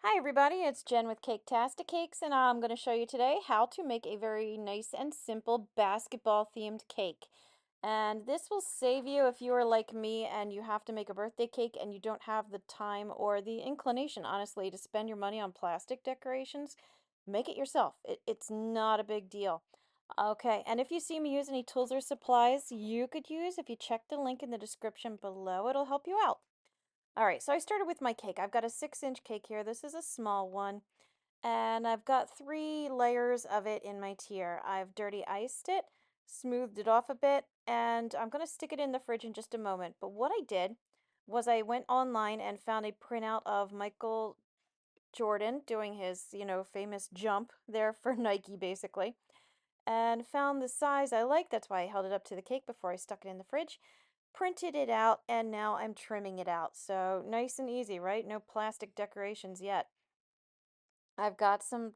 Hi everybody, it's Jen with Caketastic Cakes, and I'm going to show you today how to make a very nice and simple basketball themed cake. And this will save you if you are like me and you have to make a birthday cake and you don't have the time or the inclination, honestly, to spend your money on plastic decorations. Make it yourself. It's not a big deal. Okay, and if you see me use any tools or supplies you could use, if you check the link in the description below, it'll help you out. All right, so I started with my cake. I've got a 6-inch cake here. This is a small one. And I've got 3 layers of it in my tier. I've dirty iced it, smoothed it off a bit, and I'm going to stick it in the fridge in just a moment. But what I did was I went online and found a printout of Michael Jordan doing his, famous jump there for Nike, basically, and found the size I like. That's why I held it up to the cake before I stuck it in the fridge, printed it out, and now I'm trimming it out. So nice and easy, right? No plastic decorations yet. I've got some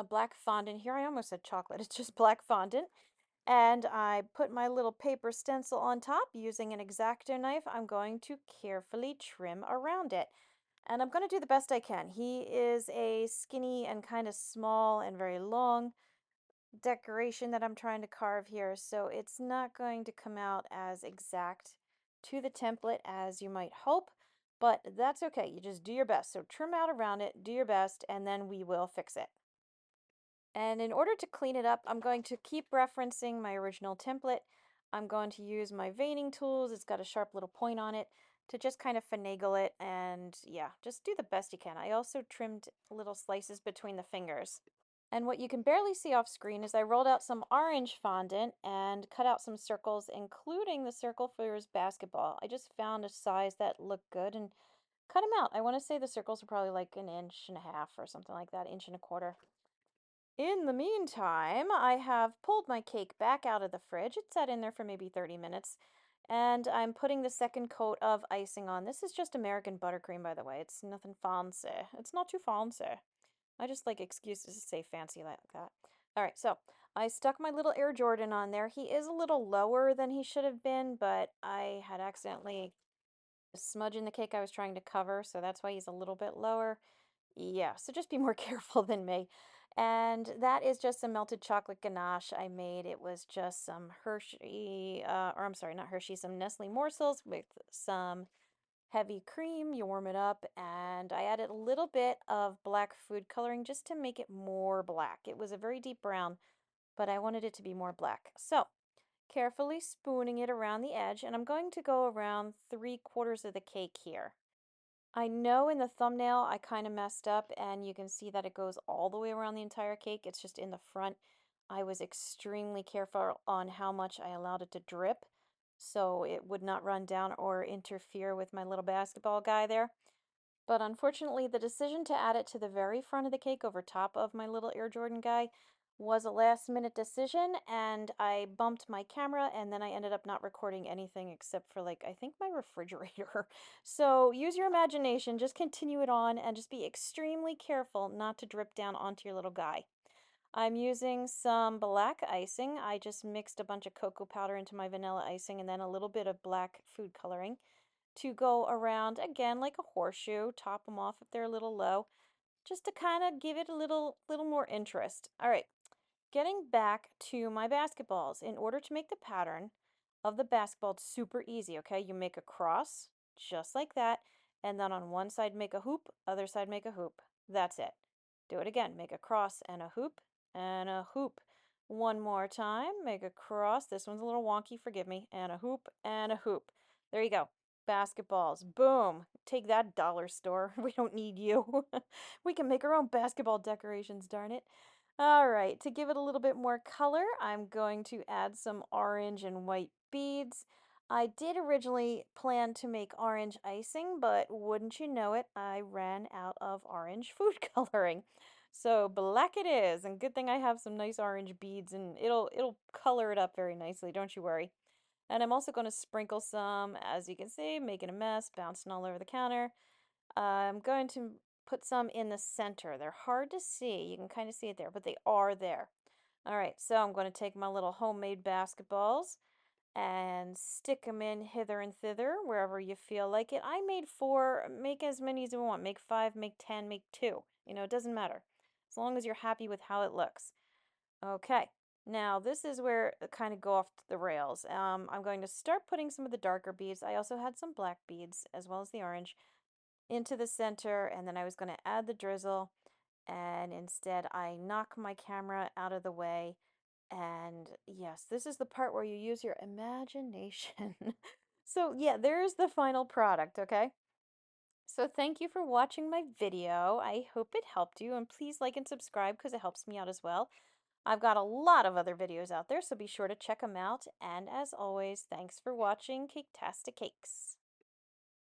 black fondant here. I almost said chocolate. It's just black fondant. And I put my little paper stencil on top using an X-Acto knife. I'm going to carefully trim around it. And I'm going to do the best I can. He is a skinny and kind of small and very long decoration that I'm trying to carve here, so it's not going to come out as exact to the template as you might hope, but that's okay. You just do your best. So trim out around it, do your best, and then we will fix it. And in order to clean it up, I'm going to keep referencing my original template. I'm going to use my veining tools. It's got a sharp little point on it to just kind of finagle it, and yeah, just do the best you can. I also trimmed little slices between the fingers. And what you can barely see off screen is I rolled out some orange fondant and cut out some circles, including the circle for his basketball. I just found a size that looked good and cut them out. I want to say the circles are probably like 1.5 inches or something like that, 1.25 inches. In the meantime, I have pulled my cake back out of the fridge. It sat in there for maybe 30 minutes. And I'm putting the second coat of icing on. This is just American buttercream, by the way. It's nothing fancy. It's not too fancy. I just like excuses to say fancy like that. All right, so I stuck my little Air Jordan on there. He is a little lower than he should have been, but I had accidentally smudge in the cake I was trying to cover, so that's why he's a little bit lower. Yeah, so just be more careful than me. And that is just some melted chocolate ganache I made. It was just some Hershey, or I'm sorry, not Hershey, some Nestle morsels with some heavy cream. You warm it up, and I added a little bit of black food coloring just to make it more black. It was a very deep brown, but I wanted it to be more black. So, carefully spooning it around the edge, and I'm going to go around 3/4 of the cake here. I know in the thumbnail I kind of messed up, and you can see that it goes all the way around the entire cake. It's just in the front. I was extremely careful on how much I allowed it to drip so it would not run down or interfere with my little basketball guy there. But unfortunately, the decision to add it to the very front of the cake over top of my little Air Jordan guy was a last minute decision, and I bumped my camera, and then I ended up not recording anything except for, like, I think my refrigerator. So use your imagination, just continue it on, and just be extremely careful not to drip down onto your little guy. I'm using some black icing. I just mixed a bunch of cocoa powder into my vanilla icing and then a little bit of black food coloring to go around again like a horseshoe, top them off if they're a little low, just to kind of give it a little more interest. All right, getting back to my basketballs. In order to make the pattern of the basketball, it's super easy, okay? You make a cross, just like that, and then on one side make a hoop, other side make a hoop. That's it. Do it again. Make a cross and a hoop and a hoop. One more time, make a cross. This one's a little wonky, forgive me. And a hoop and a hoop. There you go. Basketballs. Boom. Take that, dollar store. We don't need you. We can make our own basketball decorations, darn it. All right, to give it a little bit more color, I'm going to add some orange and white beads. I did originally plan to make orange icing, but wouldn't you know it, I ran out of orange food coloring. So black it is, and good thing I have some nice orange beads, and it'll color it up very nicely, don't you worry. And I'm also going to sprinkle some, as you can see, making a mess, bouncing all over the counter. I'm going to put some in the center. They're hard to see. You can kind of see it there, but they are there. All right, so I'm going to take my little homemade basketballs and stick them in hither and thither wherever you feel like it. I made 4, make as many as you want. Make 5, make 10, make 2. You know, it doesn't matter. As long as you're happy with how it looks. Okay, now this is where it kind of go off the rails. I'm going to start putting some of the darker beads. I also had some black beads as well as the orange into the center, and then I was going to add the drizzle, and instead I knock my camera out of the way. And yes, this is the part where you use your imagination. So yeah, there's the final product, okay? So thank you for watching my video. I hope it helped you, and please like and subscribe because it helps me out as well. I've got a lot of other videos out there, so be sure to check them out. And as always, thanks for watching Caketastic Cakes.